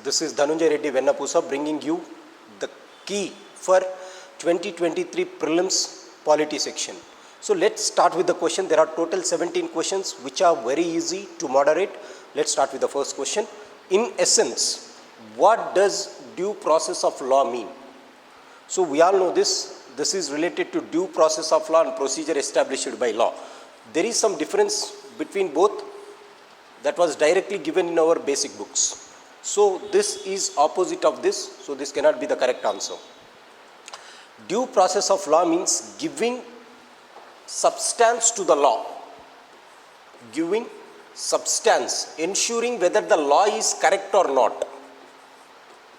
This is Dhanunjay Reddy Vennapusa bringing you the key for 2023 Prelims Polity section. So let's start with the question. There are total 17 questions which are very easy to moderate. Let's start with the first question. In essence, what does due process of law mean? So we all know this. This is related to due process of law and procedure established by law. There is some difference between both that was directly given in our basic books. So this is opposite of this, so this cannot be the correct answer. Due process of law means giving substance to the law. Giving substance, ensuring whether the law is correct or not.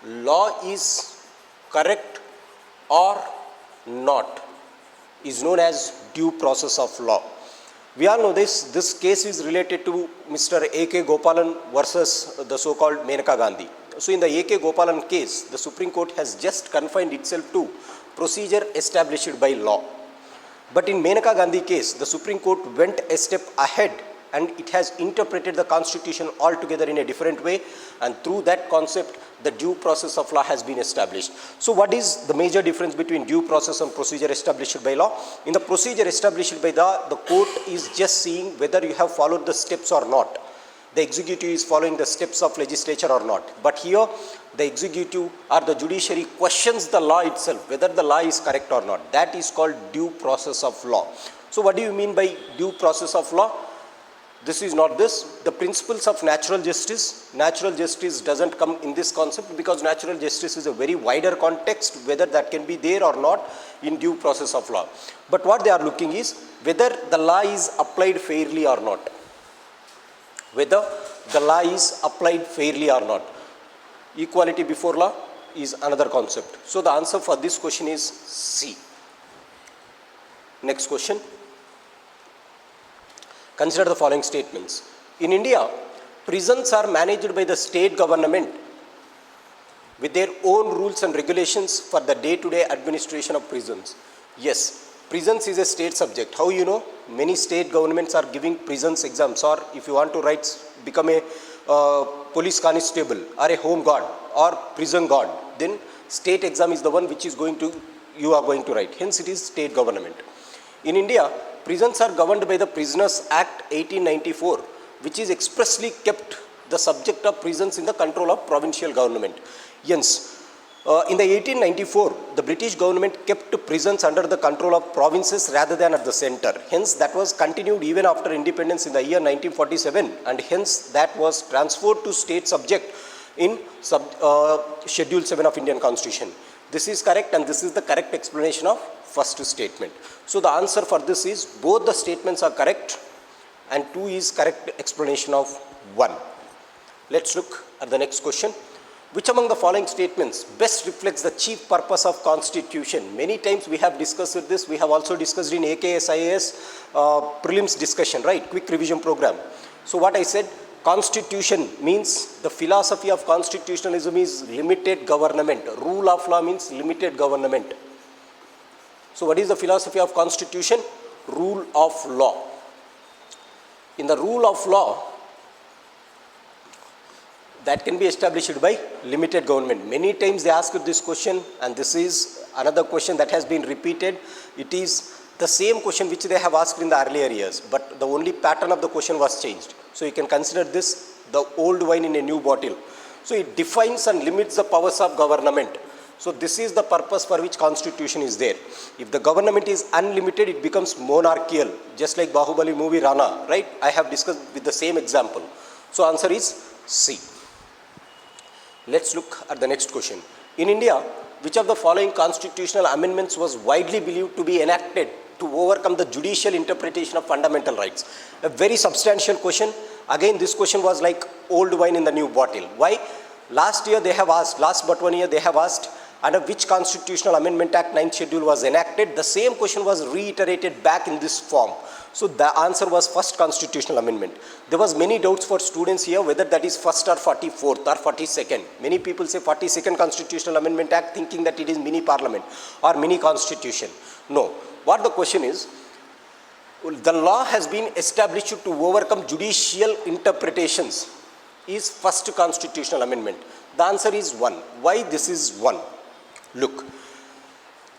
Law is correct or not is known as due process of law. We all know this. This case is related to Mr. A.K. Gopalan versus the so-called Menaka Gandhi. So in the A.K. Gopalan case, the Supreme Court has just confined itself to procedure established by law. But in Menaka Gandhi case, the Supreme Court went a step ahead and it has interpreted the constitution altogether in a different way, and through that concept, the due process of law has been established. So what is the major difference between due process and procedure established by law? In the procedure established by law, the court is just seeing whether you have followed the steps or not. The executive is following the steps of legislature or not. But here, the executive or the judiciary questions the law itself, whether the law is correct or not. That is called due process of law. So what do you mean by due process of law? This is not this. The principles of natural justice doesn't come in this concept, because natural justice is a very wider context, whether that can be there or not in due process of law. But what they are looking is whether the law is applied fairly or not. Whether the law is applied fairly or not. Equality before law is another concept. So the answer for this question is C. Next question. Consider the following statements. In India, prisons are managed by the state government with their own rules and regulations for the day-to-day administration of prisons. Yes, prisons is a state subject. How you know? Many state governments are giving prisons exams, or if you want to become a police constable or a home guard or prison guard, then state exam is the one which is you are going to write. Hence it is state government. In India, prisons are governed by the Prisoners Act 1894, which is expressly kept the subject of prisons in the control of provincial government. Hence, in the 1894, the British government kept prisons under the control of provinces rather than at the center. Hence, that was continued even after independence in the year 1947, and hence that was transferred to state subject in Schedule 7 of Indian Constitution. This is correct, and this is the correct explanation of first statement. So the answer for this is both the statements are correct, and 2 is correct explanation of 1. Let's look at the next question. Which among the following statements best reflects the chief purpose of Constitution? Many times we have discussed this. We have also discussed in AKS IAS Prelims discussion, right? Quick revision program. So what I said, Constitution means the philosophy of constitutionalism is limited government. Rule of law means limited government. So what is the philosophy of Constitution? Rule of law. In the rule of law, that can be established by limited government. Many times they ask this question, and this is another question that has been repeated. It is the same question which they have asked in the earlier years, but the only pattern of the question was changed. So you can consider this the old wine in a new bottle. So it defines and limits the powers of government. So this is the purpose for which Constitution is there. If the government is unlimited, it becomes monarchical, just like Bahubali movie Rana, right? I have discussed with the same example. So answer is C. Let's look at the next question. In India, which of the following constitutional amendments was widely believed to be enacted to overcome the judicial interpretation of fundamental rights? A very substantial question. Again, this question was like old wine in the new bottle. Why? Last year they have asked, last but 1 year they have asked, under which Constitutional Amendment Act 9th Schedule was enacted? The same question was reiterated back in this form. So the answer was first constitutional amendment. There was many doubts for students here whether that is first or 44th or 42nd. Many people say 42nd Constitutional Amendment Act, thinking that it is mini parliament or mini constitution. No. What the question is, the law has been established to overcome judicial interpretations is first constitutional amendment. The answer is 1. Why this is 1? Look,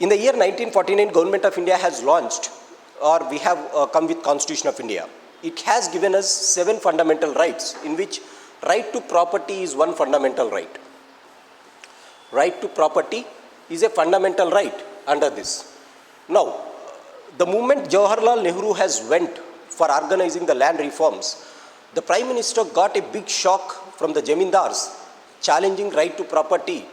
in the year 1949, Government of India has launched, or we have come with Constitution of India. It has given us 7 fundamental rights, in which right to property is one fundamental right. Right to property is a fundamental right under this. Now, the moment Jawaharlal Nehru has went for organizing the land reforms, the Prime Minister got a big shock from the Jamindars challenging right to property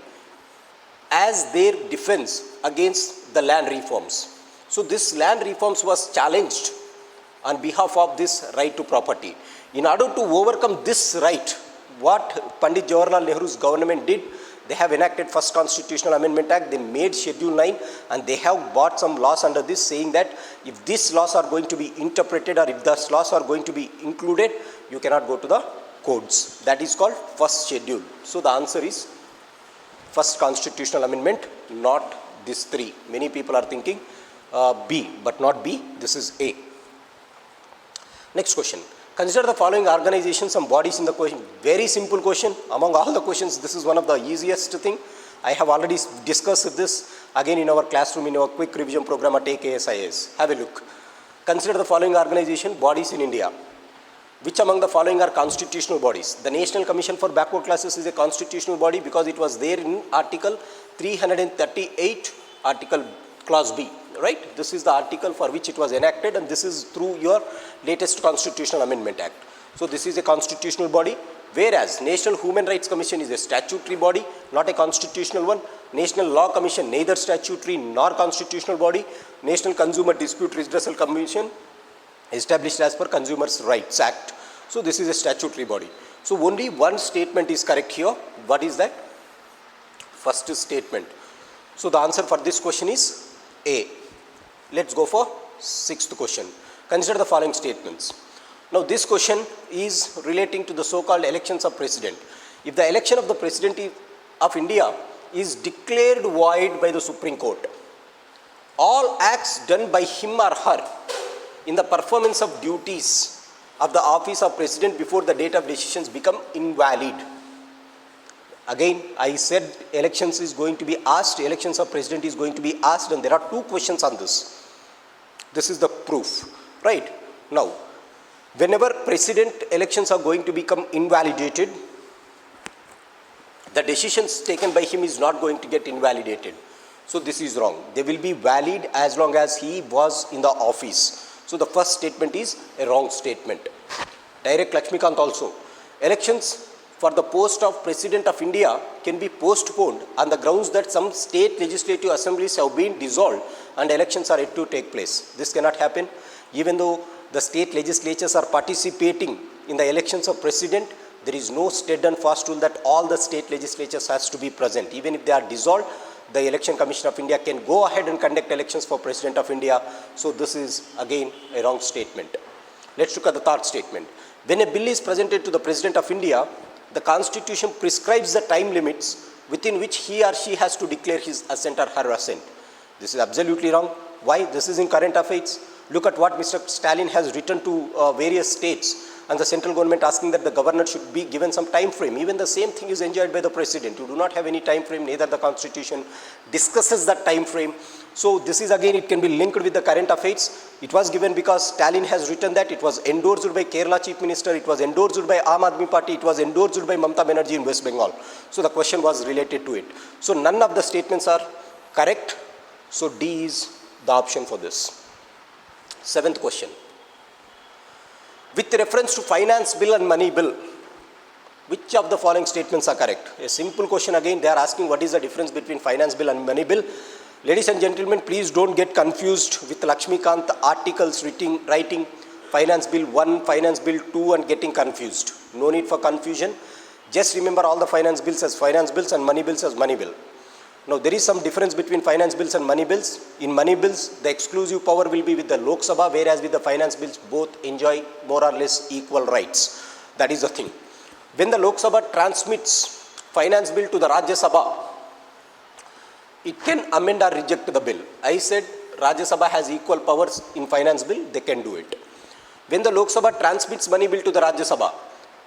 as their defense against the land reforms. So this land reforms was challenged on behalf of this right to property. In order to overcome this right, what Pandit Jawaharlal Nehru's government did, they have enacted first Constitutional Amendment Act, they made Schedule 9, and they have brought some laws under this saying that if these laws are going to be interpreted or if these laws are going to be included, you cannot go to the codes. That is called first schedule. So the answer is first Constitutional Amendment, not these 3. Many people are thinking B, but not B, this is A. Next question. Consider the following organizations and bodies in the question. Very simple question. Among all the questions, this is one of the easiest thing. I have already discussed this again in our classroom in our quick revision program at AKS IAS. Have a look. Consider the following organization, bodies in India. Which among the following are constitutional bodies? The National Commission for Backward Classes is a constitutional body because it was there in Article 338, Article Clause B. Right? This is the article for which it was enacted, and this is through your latest Constitutional Amendment Act. So this is a constitutional body, whereas National Human Rights Commission is a statutory body, not a constitutional one. National Law Commission, neither statutory nor constitutional body. National Consumer Dispute Redressal Commission, established as per Consumers' Rights Act. So this is a statutory body. So only one statement is correct here. What is that? First statement. So the answer for this question is A. Let's go for 6th question. Consider the following statements. Now this question is relating to the so-called elections of president. If the election of the president of India is declared void by the Supreme Court, all acts done by him or her in the performance of duties of the office of president before the date of decisions become invalid. Again, I said elections is going to be asked, elections of president is going to be asked, and there are 2 questions on this. This is the proof, right? Now, whenever president elections are going to become invalidated, the decisions taken by him is not going to get invalidated. So this is wrong. They will be valid as long as he was in the office. So the first statement is a wrong statement. Direct Lakshmikant also. Elections for the post of President of India can be postponed on the grounds that some state legislative assemblies have been dissolved and elections are yet to take place. This cannot happen. Even though the state legislatures are participating in the elections of president, there is no stead and fast rule that all the state legislatures has to be present. Even if they are dissolved, the Election Commission of India can go ahead and conduct elections for President of India. So this is again a wrong statement. Let's look at the 3rd statement. When a bill is presented to the President of India, the Constitution prescribes the time limits within which he or she has to declare his assent or her assent. This is absolutely wrong. Why? This is in current affairs. Look at what Mr. Stalin has written to various states and the central government asking that the governor should be given some time frame. Even the same thing is enjoyed by the president. You do not have any time frame, neither the Constitution discusses that time frame. So this is again, it can be linked with the current affairs. It was given because Stalin has written that. It was endorsed by Kerala Chief Minister, it was endorsed by Aam Aadmi Party, it was endorsed by Mamata Banerjee in West Bengal. So the question was related to it. So none of the statements are correct. So D is the option for this. 7th question. With reference to finance bill and money bill, which of the following statements are correct? A simple question again, they are asking what is the difference between finance bill and money bill. Ladies and gentlemen, please don't get confused with Lakshmikant articles writing finance bill 1, finance bill 2 and getting confused. No need for confusion. Just remember all the finance bills as finance bills and money bills as money bill. Now there is some difference between finance bills and money bills. In money bills, the exclusive power will be with the Lok Sabha, whereas with the finance bills, both enjoy more or less equal rights. That is the thing. When the Lok Sabha transmits finance bill to the Rajya Sabha, it can amend or reject the bill. I said Rajya Sabha has equal powers in finance bill, they can do it. When the Lok Sabha transmits money bill to the Rajya Sabha,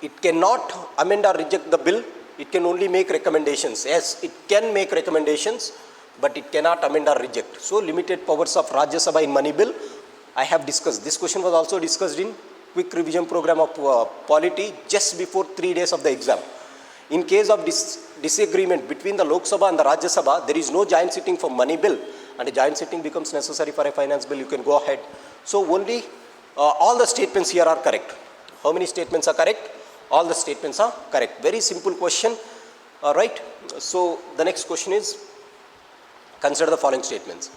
it cannot amend or reject the bill It can only make recommendations. Yes, it can make recommendations, but it cannot amend or reject. So limited powers of Rajya Sabha in Money Bill, I have discussed. This question was also discussed in quick revision program of Polity just before 3 days of the exam. In case of disagreement between the Lok Sabha and the Rajya Sabha, there is no joint sitting for Money Bill, and a joint sitting becomes necessary for a finance bill. You can go ahead. So only all the statements here are correct. How many statements are correct? All the statements are correct. Very simple question. Right. So the next question is, consider the following statements.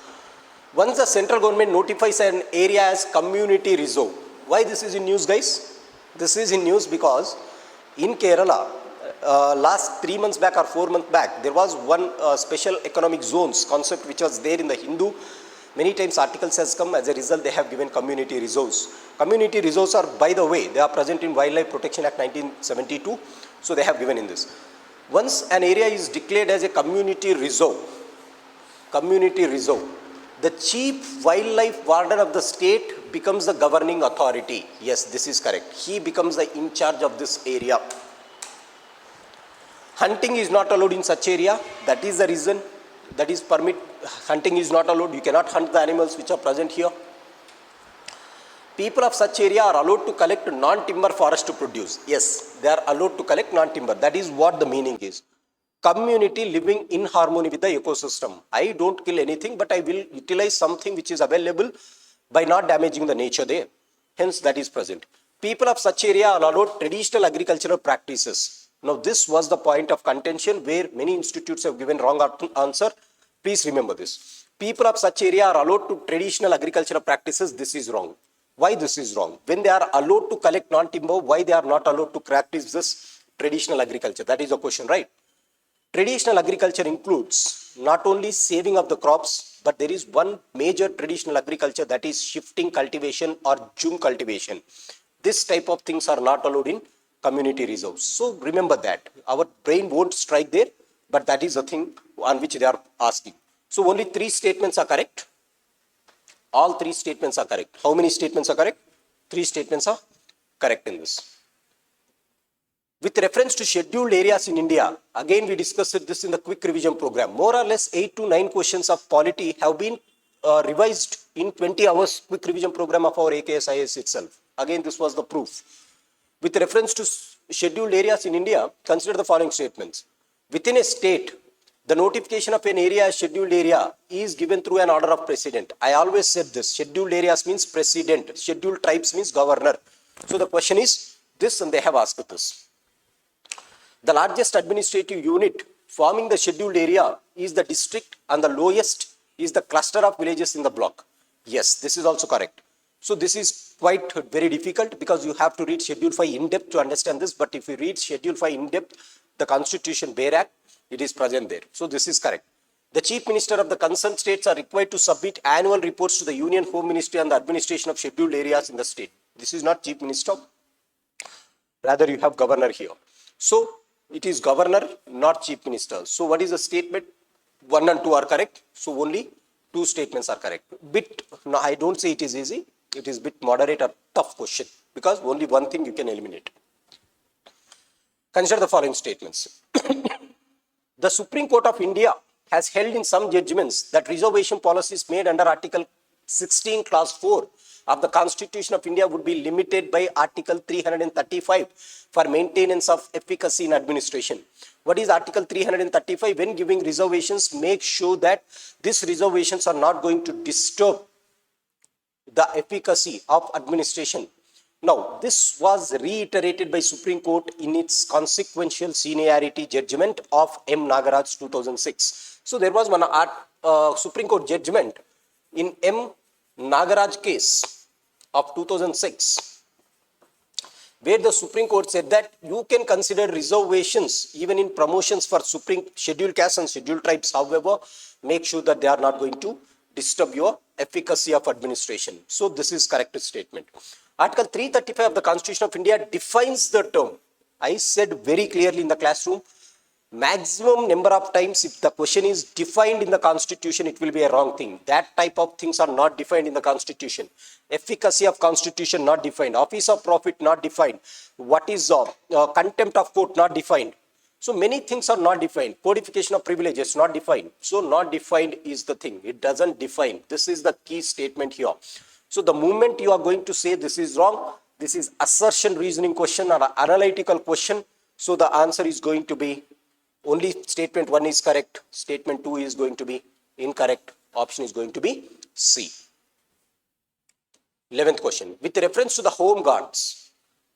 Once the central government notifies an area as community reserve, why this is in news, guys? This is in news because in Kerala, last 3 months back or 4 months back, there was one special economic zones concept which was there in the Hindu. Many times articles has come, as a result they have given community reserves. Community reserves are, by the way, they are present in Wildlife Protection Act 1972, so they have given in this. Once an area is declared as a community reserve, the chief wildlife warden of the state becomes the governing authority. Yes, this is correct. He becomes the in charge of this area. Hunting is not allowed in such area. That is the reason. That is hunting is not allowed. You cannot hunt the animals which are present here. People of such area are allowed to collect non-timber forest to produce. Yes, they are allowed to collect non-timber. That is what the meaning is. Community living in harmony with the ecosystem. I don't kill anything, but I will utilize something which is available by not damaging the nature there. Hence, that is present. People of such area are allowed traditional agricultural practices. Now, this was the point of contention where many institutes have given wrong answer. Please remember this. People of such area are allowed to traditional agricultural practices. This is wrong. Why this is wrong? When they are allowed to collect non-timber, why they are not allowed to practice this traditional agriculture? That is the question, right? Traditional agriculture includes not only saving of the crops, but there is one major traditional agriculture, that is shifting cultivation or June cultivation. This type of things are not allowed in community reserves. So remember that. Our brain won't strike there, but that is the thing on which they are asking. So only 3 statements are correct. All 3 statements are correct. How many statements are correct? 3 statements are correct in this. With reference to scheduled areas in India, again we discussed this in the quick revision program. More or less 8 to 9 questions of polity have been revised in 20 hours quick revision program of our AKS IAS itself. Again, this was the proof. With reference to scheduled areas in India, consider the following statements. Within a state, the notification of an area as scheduled area is given through an order of president. I always said this. Scheduled areas means president. Scheduled tribes means governor. So the question is this, and they have asked this. The largest administrative unit forming the scheduled area is the district, and the lowest is the cluster of villages in the block. Yes, this is also correct. So this is quite very difficult because you have to read Schedule 5 in depth to understand this. But if you read Schedule 5 in depth, the Constitution Bare Act, it is present there. So this is correct. The Chief Minister of the concerned states are required to submit annual reports to the Union Home Ministry on the administration of scheduled areas in the state. This is not Chief Minister. Rather, you have Governor here. So it is Governor, not Chief Minister. So what is the statement? 1 and 2 are correct. So only 2 statements are correct. No, I don't say it is easy. It is a bit moderate or tough question because only one thing you can eliminate. Consider the following statements. The Supreme Court of India has held in some judgments that reservation policies made under Article 16 Clause 4 of the Constitution of India would be limited by Article 335 for maintenance of efficacy in administration. What is Article 335? When giving reservations, make sure that these reservations are not going to disturb the efficacy of administration. Now, this was reiterated by Supreme Court in its consequential seniority judgment of M. Nagaraj 2006. So, there was one Supreme Court judgment in M. Nagaraj case of 2006, where the Supreme Court said that you can consider reservations even in promotions for scheduled castes and scheduled tribes. However, make sure that they are not going to disturb your efficacy of administration. So this is correct statement. Article 335 of the Constitution of India defines the term. I said very clearly in the classroom, maximum number of times if the question is defined in the Constitution, it will be a wrong thing. That type of things are not defined in the Constitution. Efficacy of Constitution not defined. Office of profit not defined. What is contempt of court not defined. So many things are not defined. Codification of privileges not defined. So not defined is the thing. It doesn't define. This is the key statement here. So the moment you are going to say this is wrong, this is assertion reasoning question or an analytical question. So the answer is going to be only statement 1 is correct. Statement 2 is going to be incorrect. Option is going to be C. 11th question. With reference to the home guards,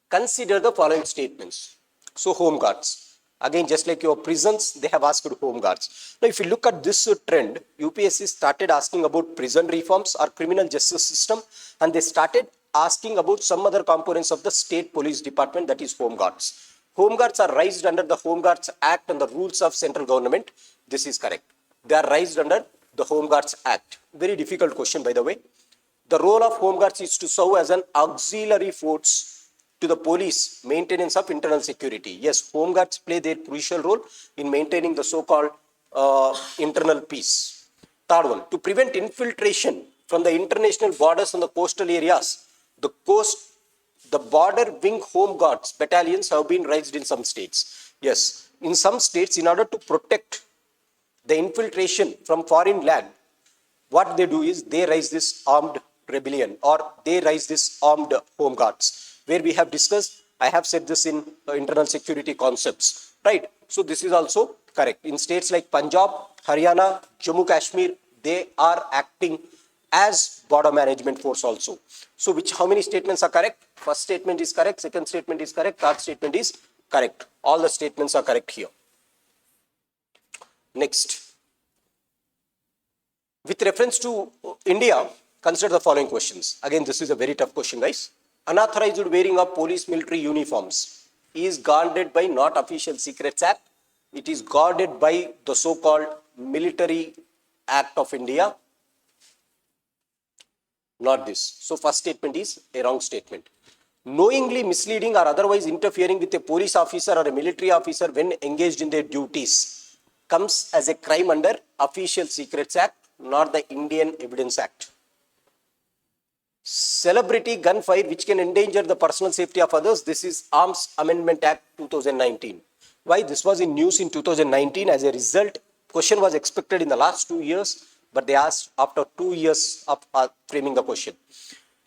consider the following statements. So home guards. Again, just like your prisons, they have asked home guards. Now, if you look at this trend, UPSC started asking about prison reforms or criminal justice system, and they started asking about some other components of the state police department, that is home guards. Home guards are raised under the Home Guards Act and the rules of central government. This is correct. They are raised under the Home Guards Act. Very difficult question, by the way. The role of home guards is to serve as an auxiliary force to the police maintenance of internal security. Yes, home guards play their crucial role in maintaining the so-called internal peace. Third one, to prevent infiltration from the international borders and the coastal areas, the border wing home guards battalions have been raised in some states. Yes, in some states, in order to protect the infiltration from foreign land, what they do is they raise this armed rebellion or they raise this armed home guards, where we have discussed. I have said this in internal security concepts, right? So this is also correct. In states like Punjab, Haryana, Jammu Kashmir, they are acting as border management force also. So how many statements are correct? First statement is correct, second statement is correct, third statement is correct. All the statements are correct here. Next. With reference to India, consider the following questions. Again, this is a very tough question, guys. Unauthorized wearing of police military uniforms is guarded by not Official Secrets Act. It is guarded by the so-called Military Act of India. Not this. So first statement is a wrong statement. Knowingly misleading or otherwise interfering with a police officer or a military officer when engaged in their duties comes as a crime under Official Secrets Act, not the Indian Evidence Act. Celebrity gunfire which can endanger the personal safety of others. This is Arms Amendment Act 2019. Why? This was in news in 2019. As a result, question was expected in the last 2 years, but they asked after 2 years of framing the question.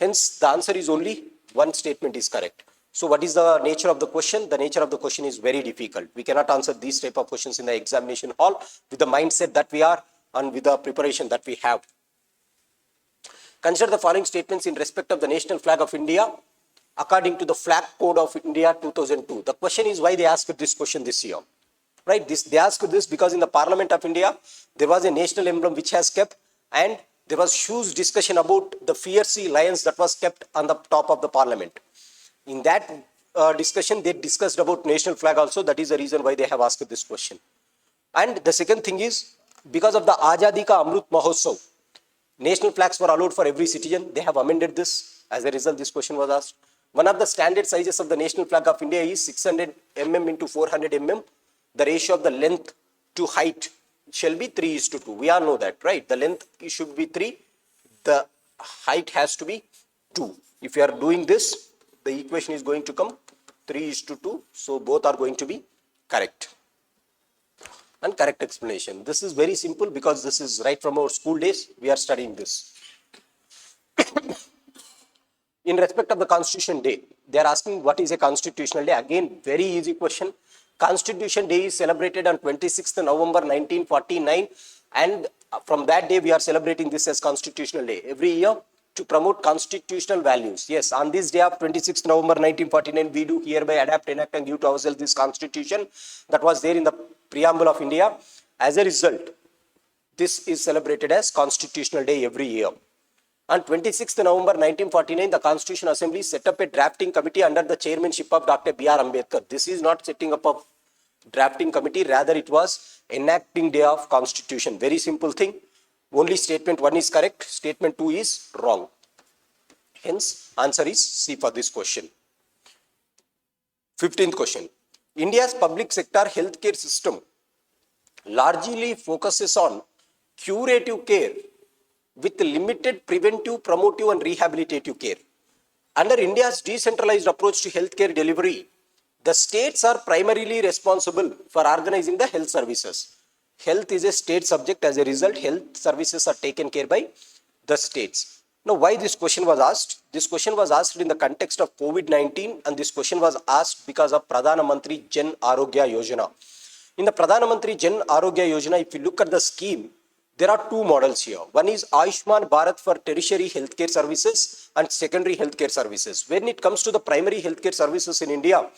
Hence, the answer is only one statement is correct. So what is the nature of the question? The nature of the question is very difficult. We cannot answer these type of questions in the examination hall with the mindset that we are and with the preparation that we have. Consider the following statements in respect of the national flag of India according to the Flag Code of India 2002. The question is why they asked this question this year. Right? They asked this because in the Parliament of India, there was a national emblem which has kept, and there was huge discussion about the fierce lions that was kept on the top of the Parliament. In that discussion, they discussed about national flag also. That is the reason why they have asked this question. And the second thing is, because of the Azadi Ka Amrit Mahotsav, national flags were allowed for every citizen. They have amended this. As a result, this question was asked. One of the standard sizes of the national flag of India is 600 mm into 400 mm. The ratio of the length to height shall be 3:2. We all know that, right? The length should be 3. The height has to be 2. If you are doing this, the equation is going to come 3:2. So both are going to be correct. And correct explanation. This is very simple because this is right from our school days. We are studying this. In respect of the Constitution Day, they are asking what is a Constitutional Day. Again, very easy question. Constitution Day is celebrated on 26th November 1949, and from that day we are celebrating this as Constitutional Day every year to promote constitutional values. Yes, on this day of 26th November 1949, we do hereby adapt, enact and give to ourselves this Constitution that was there in the preamble of India. As a result, this is celebrated as Constitutional Day every year. On 26th November 1949, the Constitution Assembly set up a drafting committee under the chairmanship of Dr. B.R. Ambedkar. This is not setting up a drafting committee, rather it was enacting day of Constitution. Very simple thing. Only statement 1 is correct, statement 2 is wrong. Hence, answer is C for this question. 15th question. India's public sector healthcare system largely focuses on curative care with limited preventive, promotive and rehabilitative care. Under India's decentralized approach to healthcare delivery, The states are primarily responsible for organizing the health services. Health is a state subject. As a result, health services are taken care by the states. Now, why this question was asked? This question was asked in the context of COVID-19, and this question was asked because of Pradhana Mantri Jan Arogya Yojana. In the Pradhana Mantri Jan Arogya Yojana, if you look at the scheme, there are two models here. One is Ayushman Bharat for tertiary healthcare services and secondary healthcare services. When it comes to the primary healthcare services in India,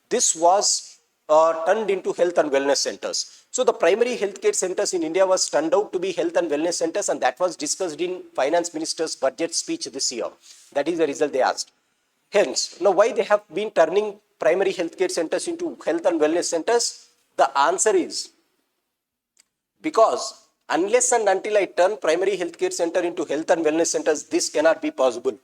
this was turned into health and wellness centers. So the primary healthcare centers in India was turned out to be health and wellness centers, and that was discussed in Finance Minister's budget speech this year. That is the result they asked. Hence, now why they have been turning primary healthcare centers into health and wellness centers? The answer is because unless and until I turn primary healthcare center into health and wellness centers, this cannot be possible.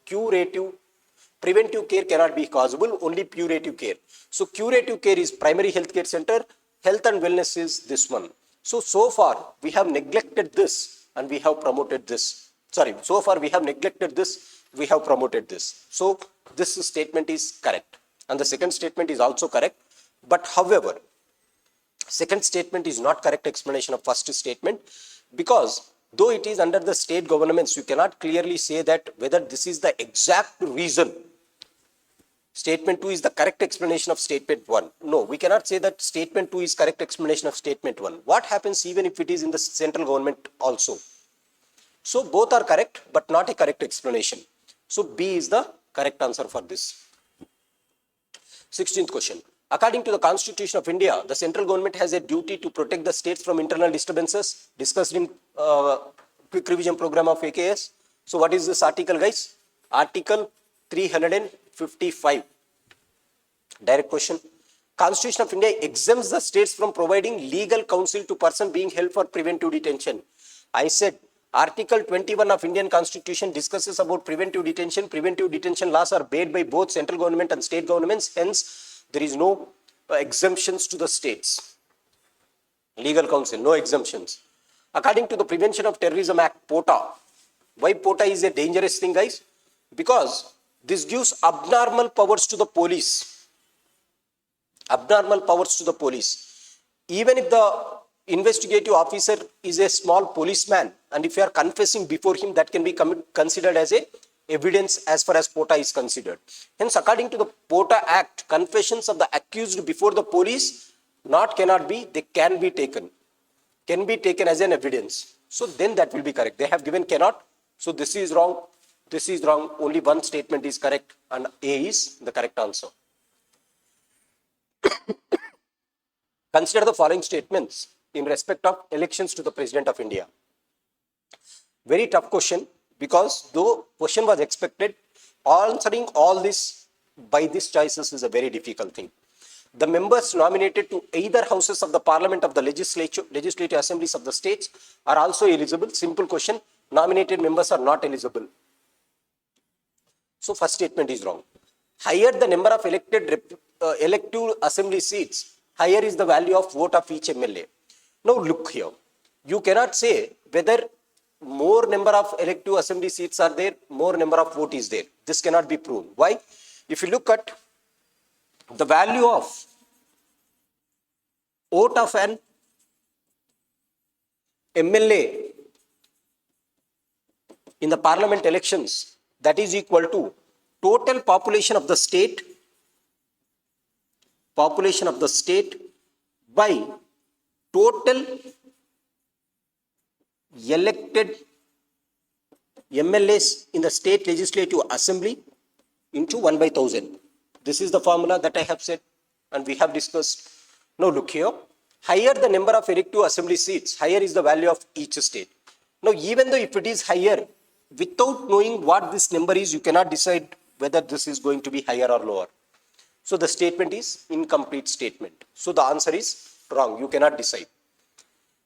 Preventive care cannot be possible, only curative care. So curative care is primary healthcare center, health and wellness is this one. So far we have neglected this and we have promoted this. So far we have neglected this, we have promoted this. So this statement is correct. And the second statement is also correct. But however, second statement is not correct explanation of first statement, because though it is under the state governments, you cannot clearly say that whether this is the exact reason. Statement 2 is the correct explanation of statement 1. No, we cannot say that statement 2 is correct explanation of statement 1. What happens even if it is in the central government also? So both are correct, but not a correct explanation. So B is the correct answer for this. 16th question. According to the Constitution of India, the central government has a duty to protect the states from internal disturbances discussed in quick revision program of AKS. So what is this article, guys? Article 355. Direct question. Constitution of India exempts the states from providing legal counsel to person being held for preventive detention. I said Article 21 of Indian Constitution discusses about preventive detention. Preventive detention laws are made by both central government and state governments. Hence, there is no exemptions to the states. Legal counsel, no exemptions. According to the Prevention of Terrorism Act, POTA. Why POTA is a dangerous thing, guys? Because this gives abnormal powers to the police. Abnormal powers to the police. Even if the investigative officer is a small policeman, and if you are confessing before him, that can be considered as a evidence as far as POTA is considered. Hence, according to the POTA Act, confessions of the accused before the police cannot be, they can be taken. Can be taken as an evidence. So then that will be correct. They have given cannot. So this is wrong. This is wrong. Only one statement is correct and A is the correct answer. Consider the following statements in respect of elections to the President of India. Very tough question, because though question was expected, answering all this by these choices is a very difficult thing. The members nominated to either houses of the Parliament of the legislative assemblies of the states are also eligible. Simple question. Nominated members are not eligible. So first statement is wrong. Higher the number of elective assembly seats, higher is the value of vote of each MLA. Now look here. You cannot say whether more number of elective assembly seats are there, more number of vote is there. This cannot be proven. Why? If you look at the value of vote of an MLA in the parliament elections, that is equal to total population of the state by total elected MLAs in the state legislative assembly into 1 by 1000. This is the formula that I have said and we have discussed. Now look here. Higher the number of elective assembly seats, higher is the value of each state. Now even though if it is higher, without knowing what this number is, you cannot decide whether this is going to be higher or lower. So the statement is incomplete statement. So the answer is wrong. You cannot decide.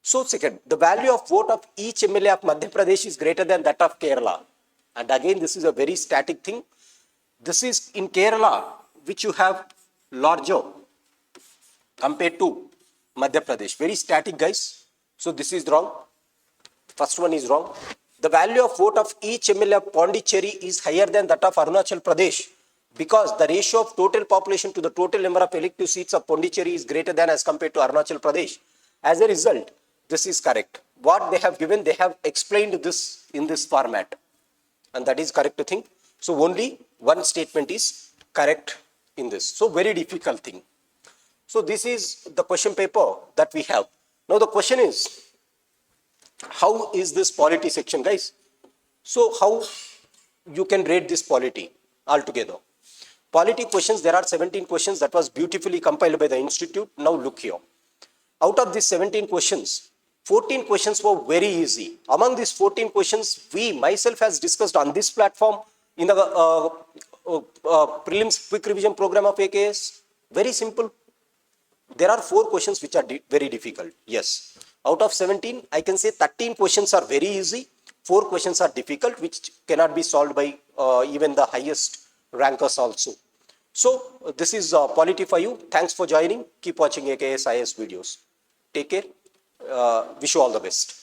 So second, the value of vote of each MLA of Madhya Pradesh is greater than that of Kerala. And again, this is a very static thing. This is in Kerala, which you have larger compared to Madhya Pradesh. Very static, guys. So this is wrong. First one is wrong. The value of vote of each MLA of Pondicherry is higher than that of Arunachal Pradesh. because the ratio of total population to the total number of elective seats of Pondicherry is greater than as compared to Arunachal Pradesh. As a result, this is correct. What they have given, they have explained this in this format, and that is correct thing. So only one statement is correct in this. So very difficult thing. So this is the question paper that we have. Now the question is, how is this polity section, guys? So how you can rate this polity altogether? Polity questions, there are 17 questions that was beautifully compiled by the institute. Now look here. Out of these 17 questions, 14 questions were very easy. Among these 14 questions, we myself has discussed on this platform in the prelims quick revision program of AKS. Very simple. There are 4 questions which are very difficult. Yes. Out of 17, I can say 13 questions are very easy. 4 questions are difficult, which cannot be solved by even the highest rankers also. So this is polity for you. Thanks for joining. Keep watching AKS IAS videos. Take care. Wish you all the best.